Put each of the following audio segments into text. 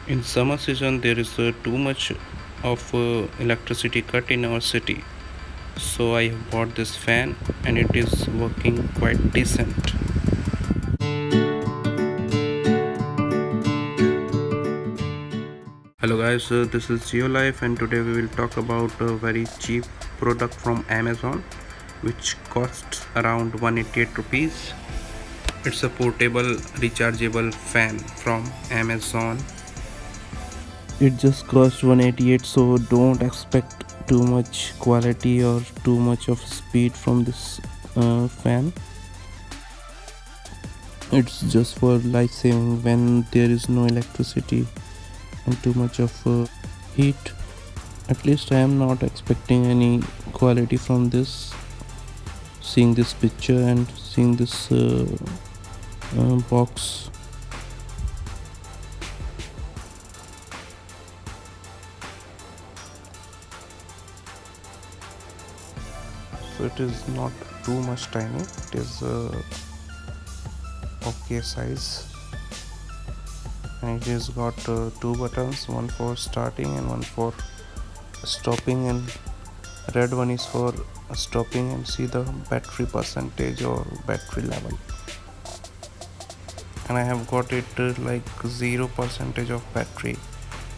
In summer season, there is too much of electricity cut in our city. So I have bought this fan and it is working quite decent. Hello guys, this is GeoLife and today we will talk about a very cheap product from Amazon which costs around 188 rupees. It's a portable rechargeable fan from Amazon. It just cost 188, so don't expect too much quality or too much of speed from this fan. It's just for life saving when there is no electricity and too much of heat. At least I am not expecting any quality from this, seeing this picture and seeing this box. So it is not too much tiny, it is okay size, and it has got two buttons, one for starting and one for stopping, and red one is for stopping and see the battery percentage or battery level. And I have got it like 0% of battery.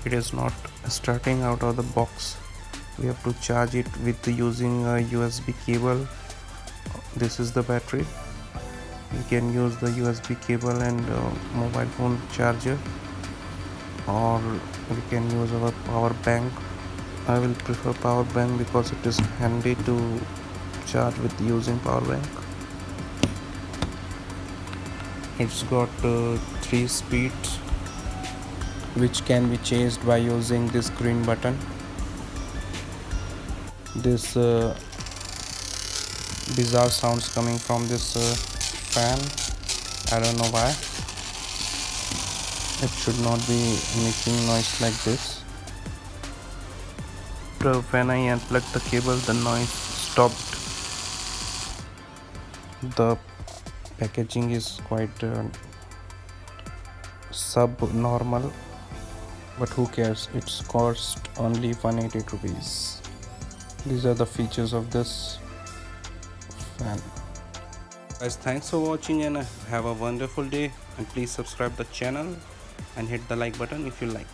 It is not starting out of the box. We have to charge it with using a USB cable. This is the battery. You can use the USB cable and mobile phone charger, or we can use our power bank. I will prefer power bank because it is handy to charge with using power bank. It's got 3 speeds which can be changed by using this green button. This bizarre sounds coming from this fan. I don't know why. It should not be making noise like this. When I unplugged the cable, the noise stopped. The packaging is quite subnormal, but who cares? It's cost only 188 rupees. These are the features of this fan. Guys, thanks for watching and have a wonderful day, and please subscribe the channel and hit the like button if you like.